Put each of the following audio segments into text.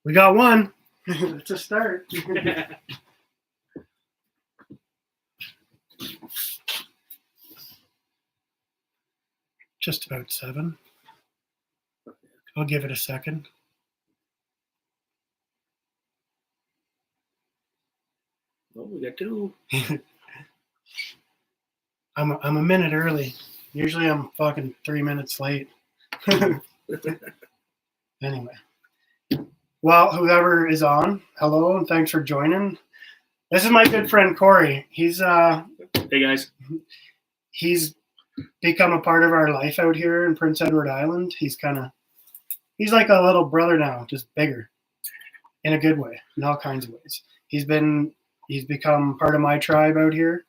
We got one. It's a start. Just about 7. I'll give it a second. Oh, we got 2. I'm a minute early. Usually I'm fucking 3 minutes late. Anyway. Well, whoever is on, hello and thanks for joining. This is my good friend Corey. He's Hey guys. He's become a part of our life out here in Prince Edward Island. He's like a little brother now, just bigger. In a good way, in all kinds of ways. He's become part of my tribe out here,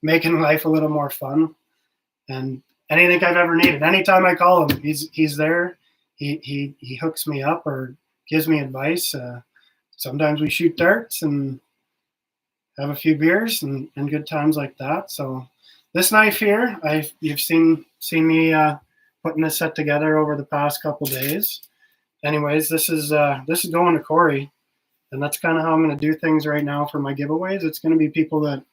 making life a little more fun. And anything I've ever needed, anytime I call him, he's there. He hooks me up or gives me advice. Sometimes we shoot darts and have a few beers and good times like that. So this knife here, you've seen me putting this set together over the past couple days. Anyways, this is going to Corey, and that's kind of how I'm going to do things right now for my giveaways. It's going to be people that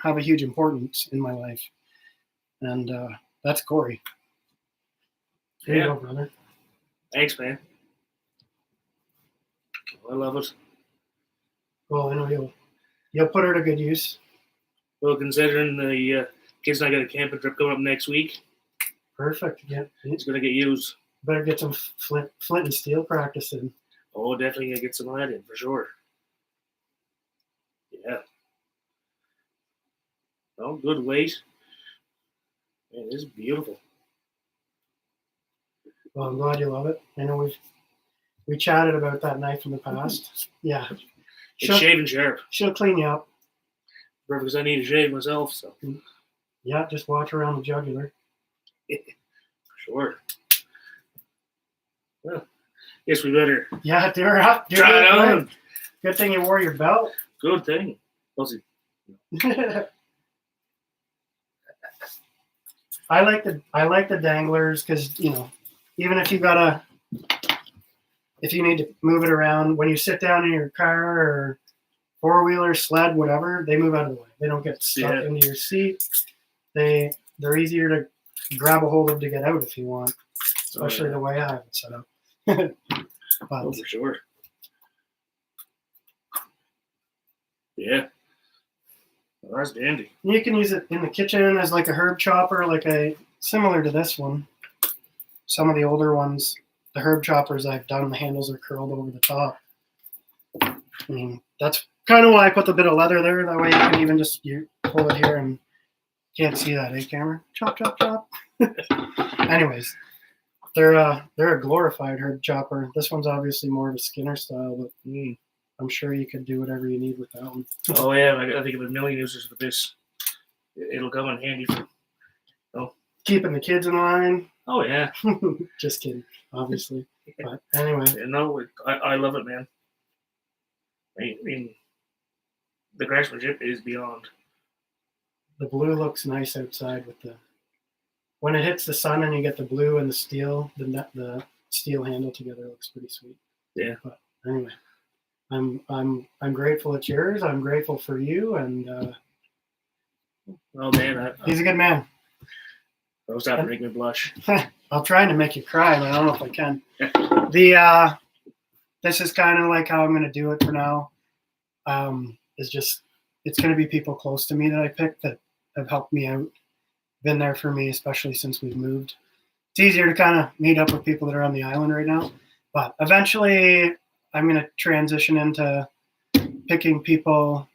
have a huge importance in my life, and that's Corey. There you go, brother. Thanks, man. I love it. Well, I know you'll put her to good use. Well, considering the kids and I got a camping trip coming up next week. Perfect. Yeah, it's gonna get used. Better get some flint and steel practice in. Oh, definitely gonna get some of that in for sure. Yeah. Oh, good weight. Man, this is beautiful. Well, I'm glad you love it. I know we chatted about that knife in the past. Yeah. It's shaving sharp. She'll clean you up. Perfect, because I need to shave myself, so. Yeah, just watch around the jugular. Sure. Well, guess we better. Yeah, do her up. Try it on. Good thing you wore your belt. Good thing. I like the danglers because even if if you need to move it around when you sit down in your car or 4-wheeler, sled, whatever, they move out of the way. They don't get stuck into your seat. They're easier to grab a hold of to get out if you want, especially the way I have it set up. Oh, for sure. Yeah. Well, that's dandy. You can use it in the kitchen as like a herb chopper, similar to this one. Some of the older ones, the herb choppers I've done, the handles are curled over the top. I mean, that's kind of why I put the bit of leather there. That way you can even just pull it here and can't see that, camera? Chop, chop, chop. Anyways, they're a glorified herb chopper. This one's obviously more of a Skinner style, but I'm sure you could do whatever you need with that one. Oh yeah, I think of a million uses for this. It'll come in handy for keeping the kids in line. Oh yeah. Just kidding, obviously. But anyway. No, I love it, man. I mean, the craftsmanship is beyond. The blue looks nice outside when it hits the sun and you get the blue and the steel, the steel handle together looks pretty sweet. Yeah. But anyway, I'm grateful it's yours. I'm grateful for you, and oh man, he's a good man. Don't stop to make me blush. I'll try to make you cry, but I don't know if I can. This is kind of like how I'm going to do it for now. It's going to be people close to me that I picked that have helped me out, been there for me, especially since we've moved. It's easier to kind of meet up with people that are on the island right now, but eventually I'm going to transition into picking people.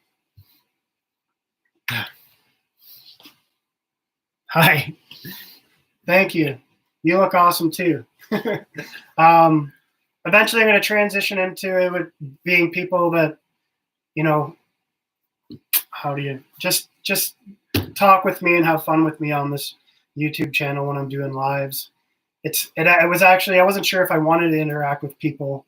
Hi. Thank you. You look awesome too. Eventually I'm going to transition into it with being people that, how do you just talk with me and have fun with me on this YouTube channel when I'm doing lives. I wasn't sure if I wanted to interact with people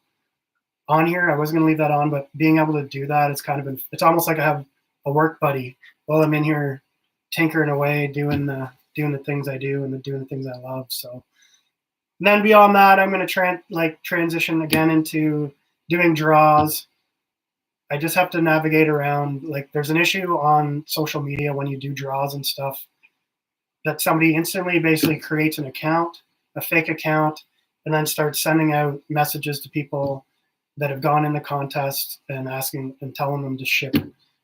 on here. I wasn't going to leave that on, but being able to do that, it's almost like I have a work buddy while I'm in here tinkering away, doing the things I do and doing the things I love. So and then beyond that, I'm going to transition again into doing draws. I just have to navigate around. Like, there's an issue on social media when you do draws and stuff that somebody instantly basically creates an account, a fake account, and then starts sending out messages to people that have gone in the contest and asking and telling them to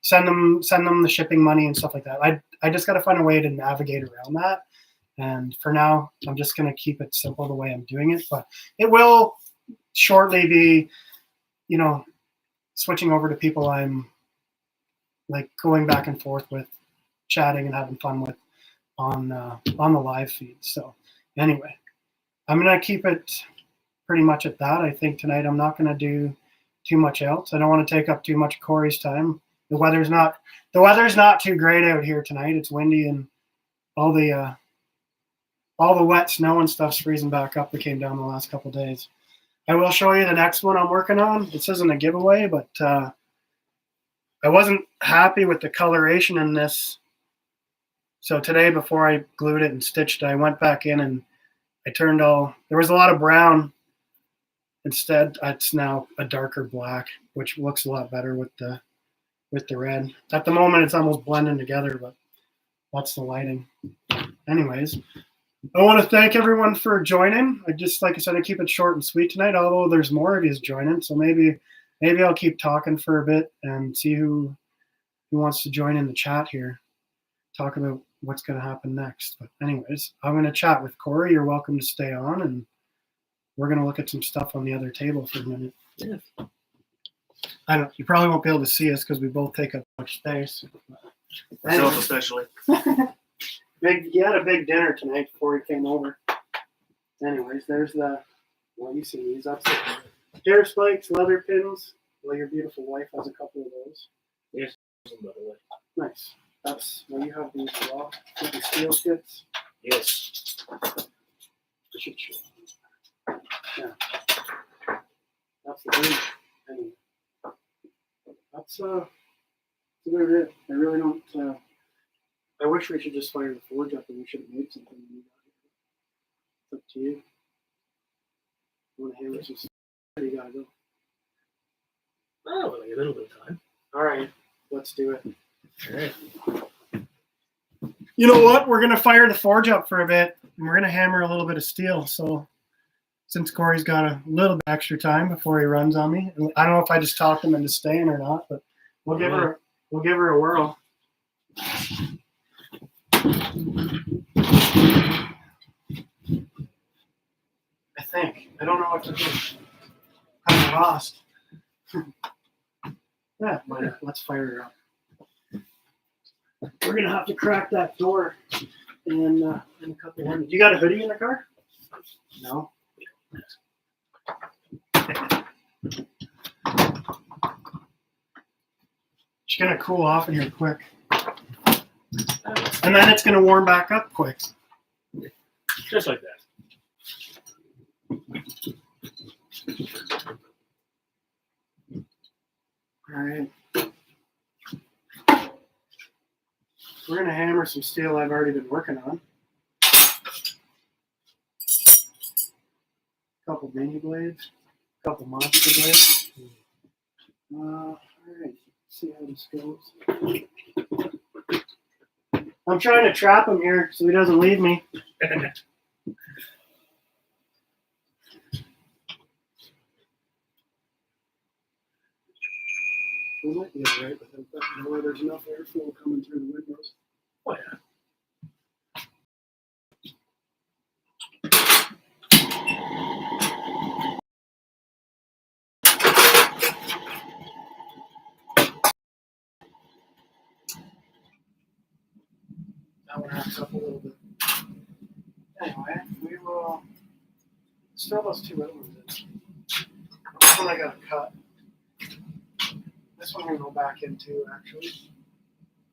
send them the shipping money and stuff like that. I just got to find a way to navigate around that. And for now, I'm just going to keep it simple the way I'm doing it. But it will shortly be, switching over to people I'm like going back and forth with, chatting and having fun with on the live feed. So anyway, I'm going to keep it pretty much at that. I think tonight I'm not going to do too much else. I don't want to take up too much of Corey's time. The weather's not too great out here tonight. It's windy and all the wet snow and stuff's freezing back up that came down the last couple of days. I will show you the next one I'm working on. This isn't a giveaway, but I wasn't happy with the coloration in this. So today, before I glued it and stitched it, I went back in and I turned there was a lot of brown. Instead, it's now a darker black, which looks a lot better with the red. At the moment, it's almost blending together, but that's the lighting. Anyways, I want to thank everyone for joining. Like I said, I keep it short and sweet tonight, although there's more of you joining. So maybe I'll keep talking for a bit and see who wants to join in the chat here, talk about what's going to happen next. But anyways, I'm going to chat with Corey. You're welcome to stay on, and we're going to look at some stuff on the other table for a minute. Yeah. You probably won't be able to see us because we both take up much space. Myself especially. You had a big dinner tonight before he came over. Anyways, there's you see these. That's the hair spikes, leather pins. Well, your beautiful wife has a couple of those. Yes, by the way. Nice. You have these as well. With the steel kits. Yes. I should show you. Yeah. That's the thing. Anyway. That's about it. I really don't. I wish we should just fire the forge up and we should have made something. It's up to you. I want to hammer some stuff. You gotta go. Oh, a little bit of time. All right, let's do it. All right. You know what? We're gonna fire the forge up for a bit, and we're gonna hammer a little bit of steel. So, since Corey's got a little bit extra time before he runs on me, I don't know if I just talked him into staying or not, but we'll give her a whirl. I think. I don't know what to do. I'm lost. Yeah, let's fire her up. We're gonna have to crack that door in a couple of minutes. You got a hoodie in the car? No. She's gonna cool off in here quick, and then it's gonna warm back up quick. Just like that. All right. We're going to hammer some steel I've already been working on. A couple mini blades, a couple monster blades. All right, let's see how this goes. I'm trying to trap him here so he doesn't leave me. We might be all right without that. No way there's enough airflow coming through the windows. Oh, yeah. That one acts up a little bit. Anyway, we will throw those two other ones in. This one I got to cut. This one I'm going to go back into, actually.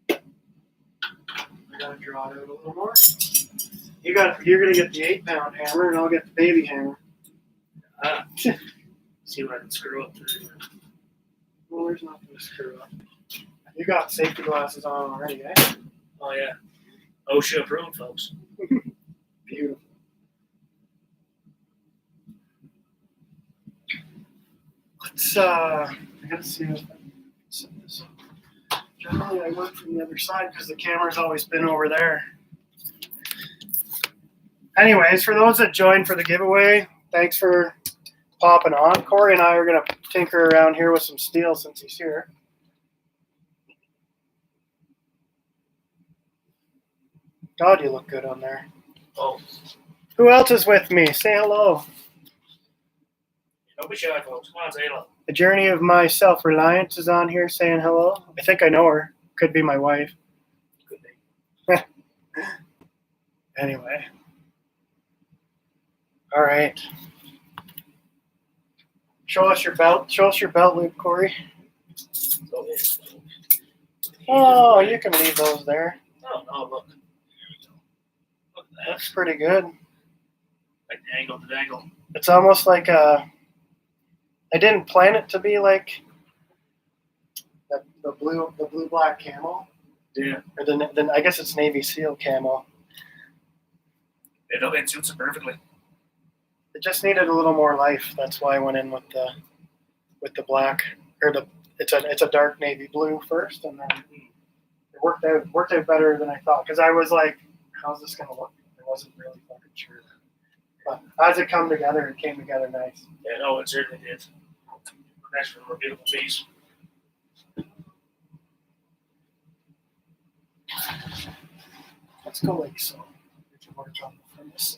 I got to draw it out a little more. You're going to get the 8-pound hammer, and I'll get the baby hammer. See what I can screw up through. Well, there's nothing to screw up. You got safety glasses on already, eh? Oh yeah. OSHA approved, folks. Beautiful. Let's I gotta see if I can set this up. Generally I work from the other side because the camera's always been over there. Anyways, for those that joined for the giveaway, thanks for popping on. Corey and I are gonna tinker around here with some steel since he's here. God, you look good on there. Oh, Who else is with me? Say hello. don't be shy, folks. Come on, say hello. The journey of my self-reliance is on here saying hello. I think I know her. Could be my wife. Could be. Anyway. All right. Show us your belt. Show us your belt, Luke, Corey. Oh, you can leave those there. Oh, no, look. Look at that. That's pretty good. Like dangle to dangle. It's almost like I didn't plan it to be like the blue black camo. Yeah. Or the I guess it's Navy SEAL camo. It suits it perfectly. It just needed a little more life. That's why I went in with the black or it's a dark navy blue first, and then it worked out better than I thought because I was like, how's this gonna look? I wasn't really fucking sure. But as it came together nice. Yeah, no, it certainly did. Nice for a beautiful piece. Let's go like so. We can work on this.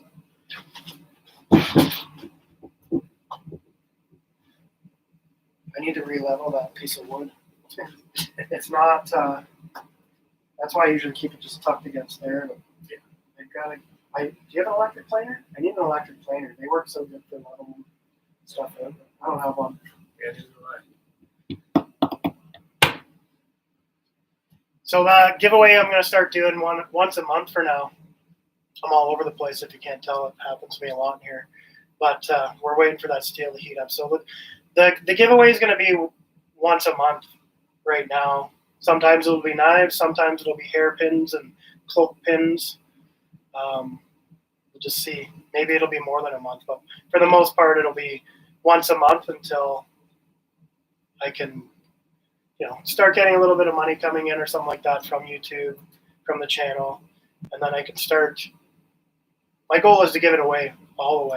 I need to re-level that piece of wood. It's not. That's why I usually keep it just tucked against there. But yeah. I've got to. Do you have an electric planer? I need an electric planer. They work so good for leveling stuff out. I don't have one. Yeah, neither do I. So that giveaway I'm going to start doing once a month for now. I'm all over the place. If you can't tell, it happens to be a lot in here. But we're waiting for that steel to heat up. So the giveaway is going to be once a month right now. Sometimes it'll be knives. Sometimes it'll be hairpins and cloak pins. We'll just see. Maybe it'll be more than a month. But for the most part, it'll be once a month until I can, start getting a little bit of money coming in or something like that from YouTube, from the channel. And then I can start. My goal is to give it away all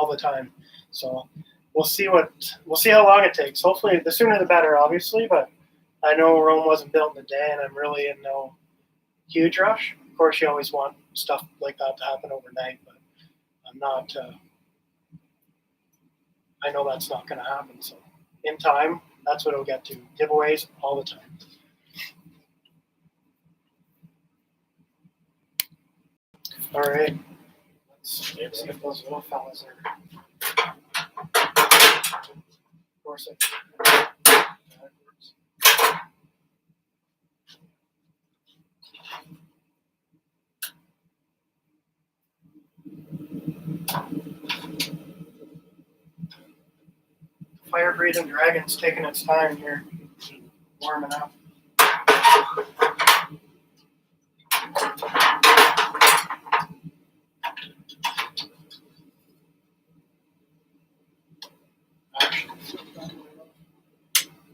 the time. So we'll see how long it takes. Hopefully the sooner the better, obviously, but I know Rome wasn't built in a day and I'm really in no huge rush. Of course you always want stuff like that to happen overnight, but I'm not I know that's not gonna happen. So in time, that's what it'll get to. Giveaways all the time. All right. Let's see if those little fellas are. Of course, fire-breathing dragon's taking its time here, warming up.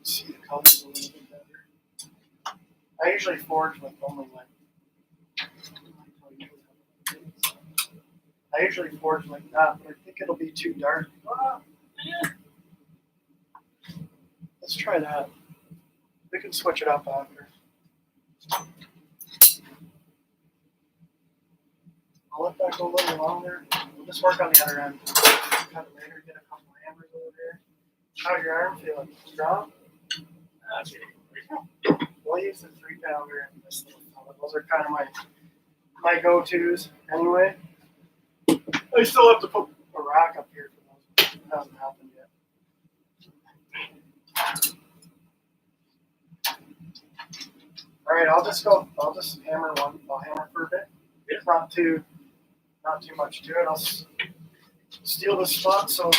See the colors a little bit better. I usually forge with only like. I usually forge like that, but I think it'll be too dark. Yeah. Let's try that. We can switch it up after. I'll let that go a little longer. We'll just work on the other end. Cut it later, get a couple of hammers over here. How's your arm feeling? Strong? We'll use the 3-pounder and this little pellet. Those are kind of my go-tos anyway. I still have to put a rack up here for those. It hasn't happened yet. All right, I'll just hammer one. I'll hammer for a bit. It's not too much to it. I'll steal the spot so.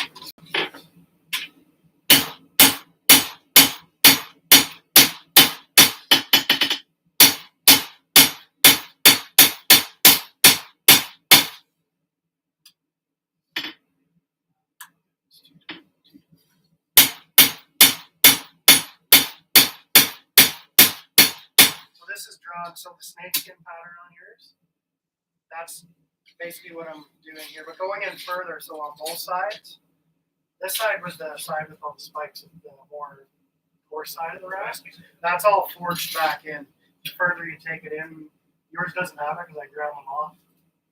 this is drawn, so the snakeskin pattern on yours, that's basically what I'm doing here. But going in further, so on both sides, this side was the side with all the spikes, the more coarse side of the wrap. That's all forged back in. The further you take it in, yours doesn't have it because I ground them off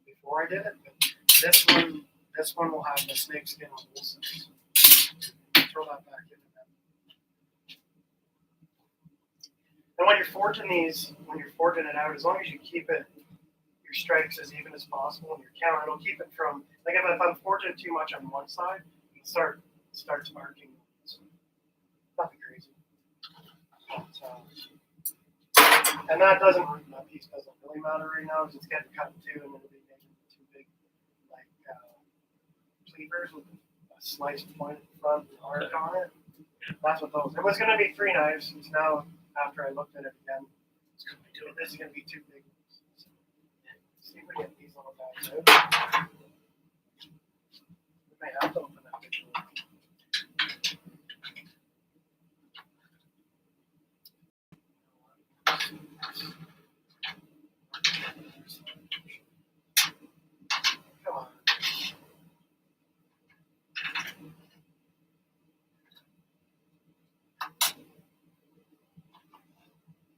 before I did it. But this one will have the snakeskin on both sides. Throw that back in. And when you're forging it out, as long as you keep it, your strikes as even as possible and your count, it'll keep it from, like if I'm forging too much on one side, it starts marking. So, nothing crazy. And that piece doesn't really matter right now because it's getting cut in two and it'll be making two big, like, cleavers with a sliced point in front and arc on it. That's what those. It was going to be 3 knives. It's now, after I looked at it again, this is going to be 2 big ones. So, see if we get these little guys out. We may have to open that big one. Come on.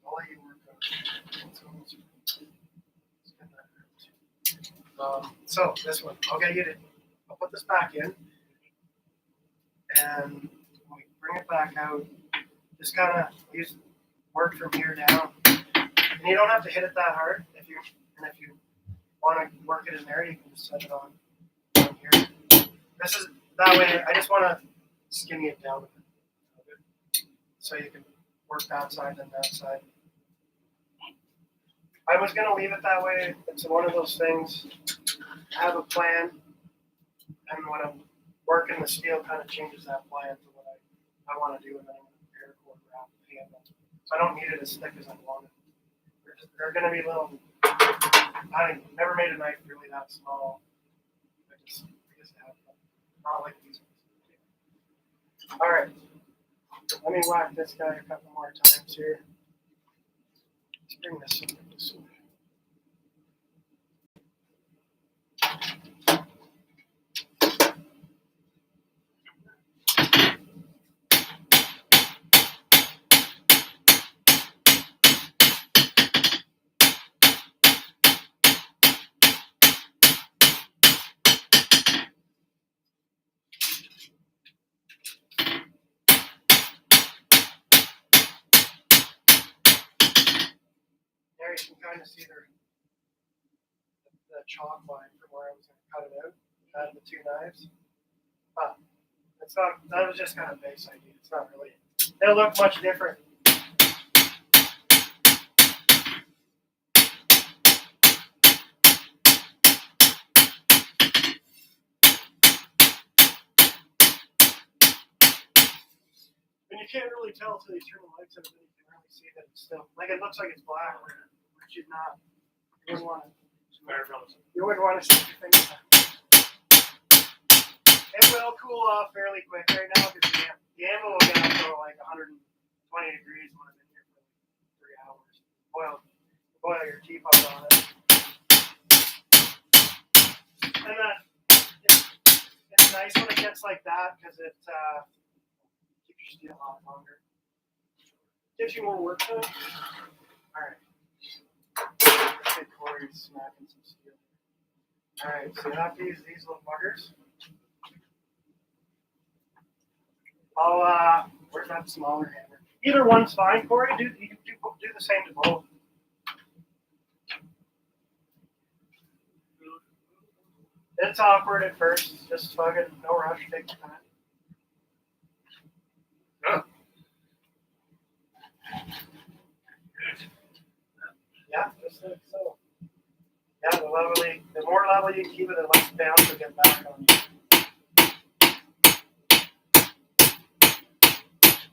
I'll let you work on it. So this one, I'll get you to, I'll put this back in, and when we bring it back out, just kind of work from here down. And you don't have to hit it that hard. If you want to work it in there, you can just set it on here. This is that way. I just want to skinny it down a bit, so you can work that side and that side. I was gonna leave it that way. It's one of those things. I have a plan, and when I'm working the steel, kind of changes that plan to what I want to do, and then I'm gonna paracord wrap the handle. So I don't need it as thick as I want it. They're gonna be little. I never made a knife really that small. I just have not like these ones. All right. Let me whack this guy a couple more times here. Let's bring this over this way. There you can kind of see the chalk line from where I was going to cut it out. Add the 2 knives. But it's not. That was just kind of base idea. It's not really. They'll look much different. And you can't really tell until you turn the lights on, and you can really see that it's still like it looks like it's black, which is not. You wouldn't want to. You wouldn't want to stick your fingers on. It will cool off fairly quick right now because the ammo will get up to like 120 degrees when I'm in here for like 3 hours. Boil your teapot on it. And it's nice when it gets like that because it keeps your steel hot longer. Gives you more work time. Alright. Corey's smacking some steel. Alright, so you have to use these little buggers. Where's that smaller hammer? Either one's fine, Corey. You can do the same to both. It's awkward at first. Just fucking no rush. Take your time. Oh. Yeah, just like so. Yeah, the more level you keep it, the less bounce will get back on you.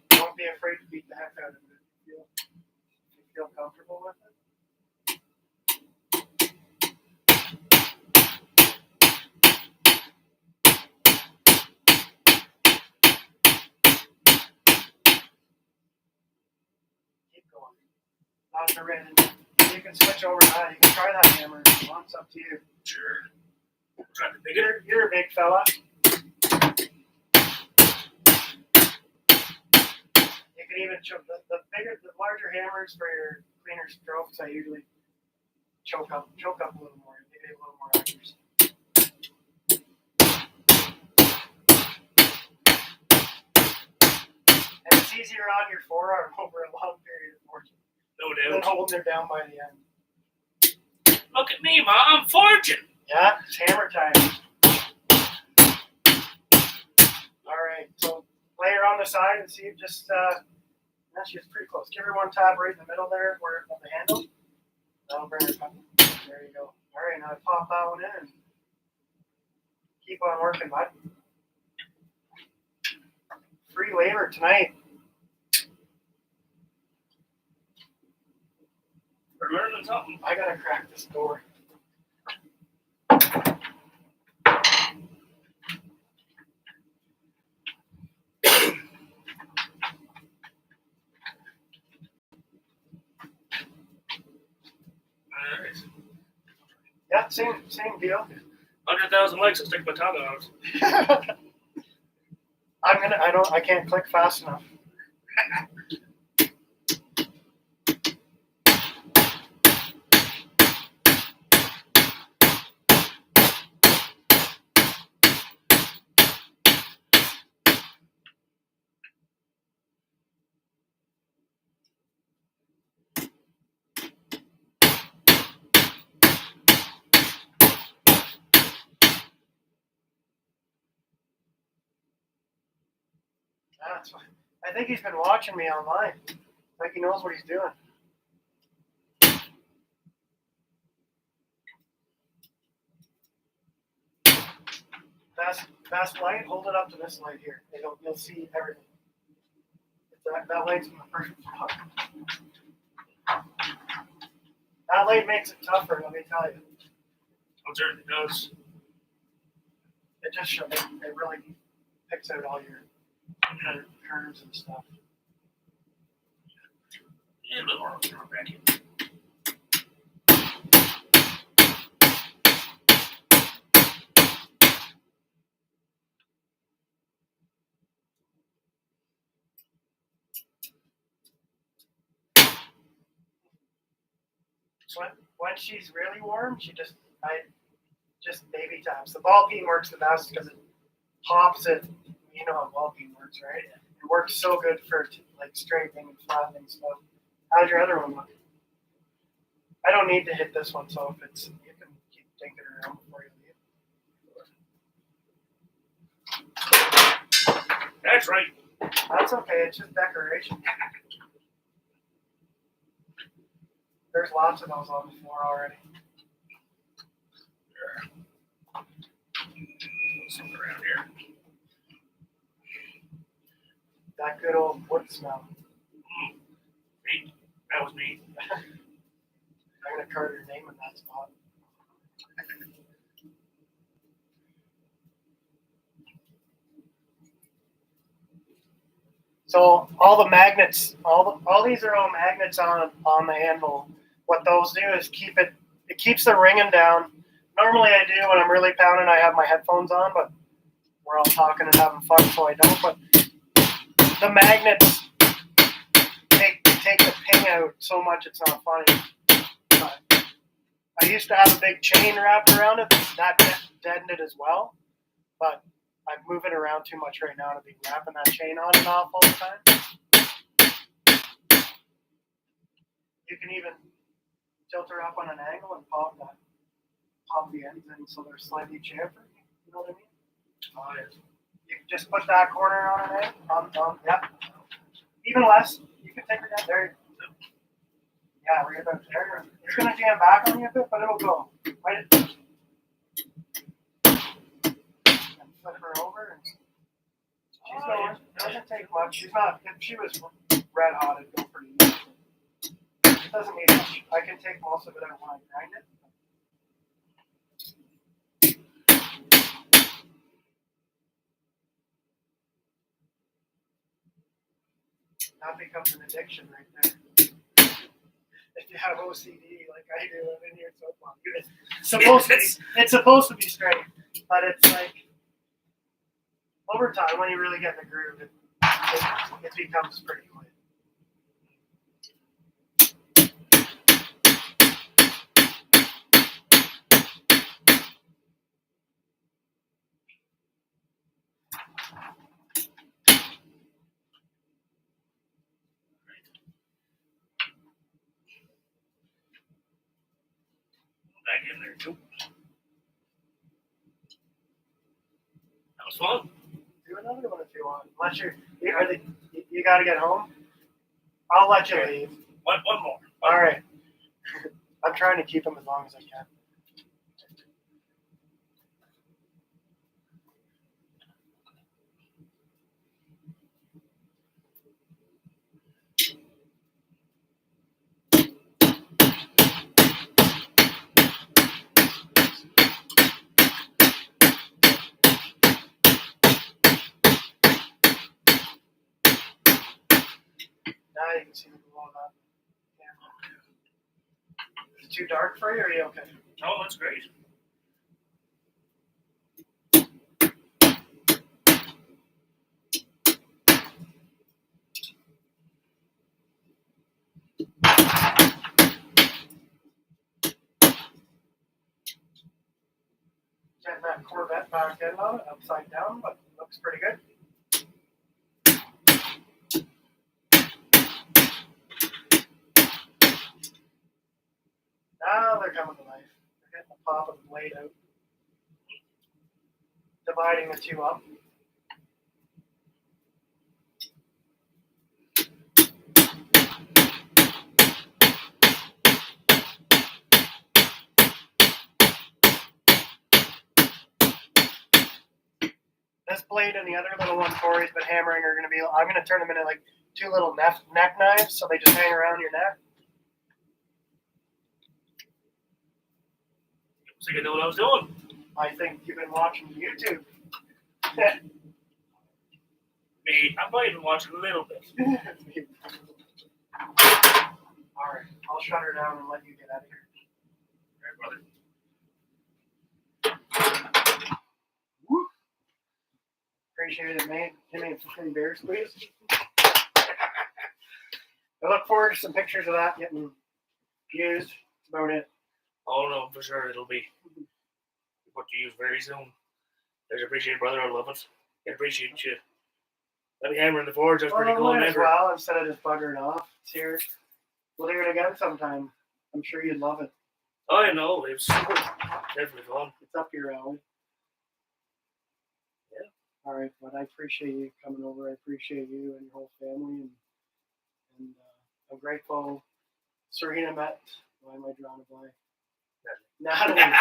Don't be afraid to beat the heck out of it. If you feel comfortable with it. Keep going. Not the red. You can switch over to that. You can try that hammer if you want. It's up to you. Sure. Try the bigger. You're a big fella. You can even choke the larger hammers for your cleaner strokes. I usually choke up a little more, give it a little more accuracy. And it's easier on your forearm over a long period of working. No Than doubt. holding it down by the end. Look at me, Ma. I'm forging. Yeah, it's hammer time. All right, so lay her on the side and see if just. She's pretty close. Give her one tap right in the middle there, where of the handle. That'll bring her up. There you go. All right, now pop that one in and keep on working, bud. Free labor tonight. We're learning something. I gotta crack this door. Alright. Yeah, same deal. 100,000 likes, I'll stick my tongue out. I can't click fast enough. That's fine. I think he's been watching me online. Like he knows what he's doing. Fast light, hold it up to this light here. You'll see everything. That light's in the perfect spot. That light makes it tougher, let me tell you. It certainly does. It just shows it really picks out all your curves and stuff. Yeah, a little more back in. When she's really warm, I just baby taps. The ball peen works the best because it pops it. You know how ball peen works, right? It works so good for like straightening and flattening stuff. How's your other one look? I don't need to hit this one, so if it's you can keep taking it around before you leave. That's right. That's okay. It's just decoration. There's lots of those on the floor already. Something around here. That good old wood smell. Me. That was me. I'm gonna carve your name in that spot. So all the magnets, all these are all magnets on the handle. What those do is it keeps the ringing down. Normally I do when I'm really pounding, I have my headphones on, but we're all talking and having fun, so I don't. But the magnets take the ping out so much it's not funny. But I used to have a big chain wrapped around it that deadened it as well, but I'm moving around too much right now to be wrapping that chain on and off all the time. You can even tilt her up on an angle and pop the ends in so they're slightly chamfered. You know what I mean? Oh, yes. You can just put that corner on an angle. Yep. Even less. You can take her down there. Yeah, right about there. It's going to jam back on you a bit, but it'll go. Right. And flip her over. And she's going. It doesn't take much. She's not. If she was red hot, it'd go pretty easy. It doesn't need much. I can take most of it out when I grind it. That becomes an addiction right there. if you have OCD like I do, and then you're so long. It's supposed to be straight, but it's like over time when you really get in the groove, it becomes pretty quick. Back in there too. That was fun. Do another one if you want. Unless you got to get home. I'll let you leave. One more. All right. I'm trying to keep them as long as I can. Now you can see the glow up. Is it too dark for you, or are you okay? Oh, that's great. Getting that Corvette back in on it, upside down, but it looks pretty good. Now they're coming to life. They're getting the pop of the blade out. Dividing the two up. This blade and the other little one Corey's been hammering are going to be, I'm going to turn them into like two little neck knives so they just hang around your neck. So you know what I was doing. I think you've been watching YouTube. Me, I've probably been watching a little bit. Alright, I'll shut her down and let you get out of here. All right, brother. Woo. Appreciate it, mate. Give me some beers, please. I look forward to some pictures of that getting used. That's about it. Oh no, for sure it'll be put to use very soon. I appreciate it, brother. I love it. I appreciate you. Let me hammer in the forge. That's pretty cool. As well, instead of just buggering off. It's here. We'll do it again sometime. I'm sure you'd love it. Oh, I know. It's definitely fun. It's up your alley. Yeah. All right, but I appreciate you coming over. I appreciate you and your whole family, and I'm grateful. Serena met. Why am I drawing a blank? Natalie.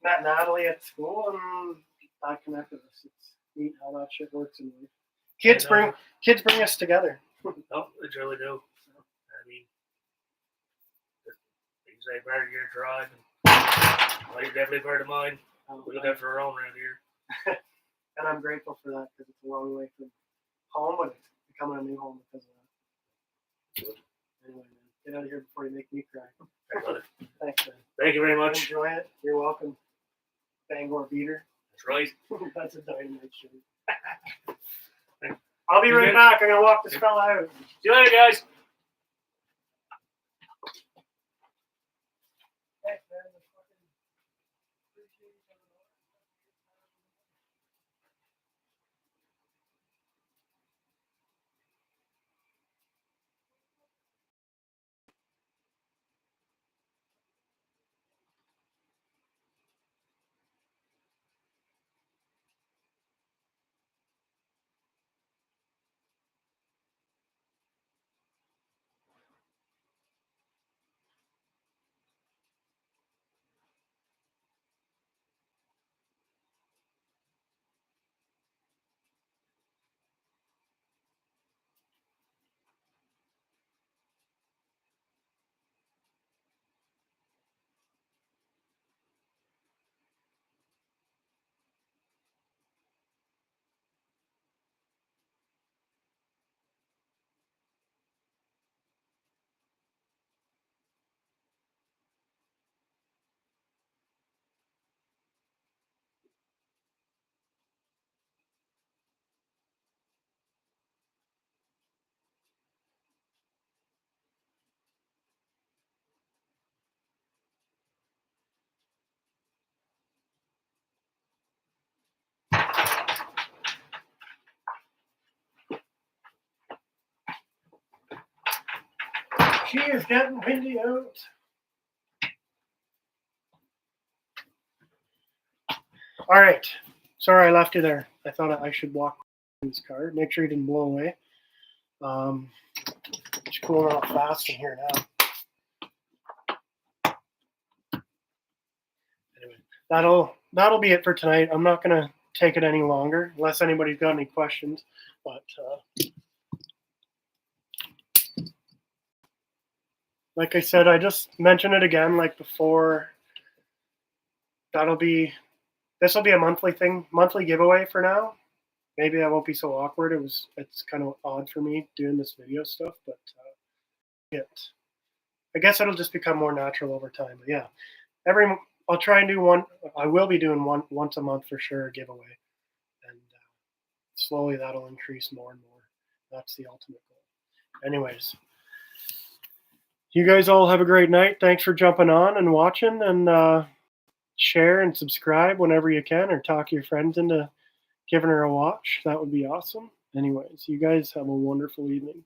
Met Natalie at school, and that connected us. It's neat how that shit works in life. Kids bring us together. Oh, they really do. I mean, you say part of your tribe, and well, you're definitely part of mine. We look after our own around here. And I'm grateful for that because it's a long way from home, but it's becoming a new home because of that. Good. Anyway, man, get out of here before you make me cry. Right, brother. Thanks, man. Thank you very much. Enjoy it. You're welcome. Bangor beater. That's right. That's a dynamite shirt. I'll be right back. I'm going to walk this fella out. See you later, guys. Thanks, man. She is getting windy out. All right. Sorry I left you there. I thought I should walk in this car. Make sure you didn't blow away. It's cooling off fast in here now. Anyway, that'll be it for tonight. I'm not gonna take it any longer unless anybody's got any questions. But like I said, I just mentioned it again, like before. This will be a monthly thing, monthly giveaway for now. Maybe that won't be so awkward. It's kind of odd for me doing this video stuff, but I guess it'll just become more natural over time. But yeah, I'll try and do one. I will be doing one once a month for sure, a giveaway, and slowly that'll increase more and more. That's the ultimate goal. Anyways, you guys all have a great night. Thanks for jumping on and watching, and share and subscribe whenever you can, or talk your friends into giving her a watch. That would be awesome. Anyways, you guys have a wonderful evening.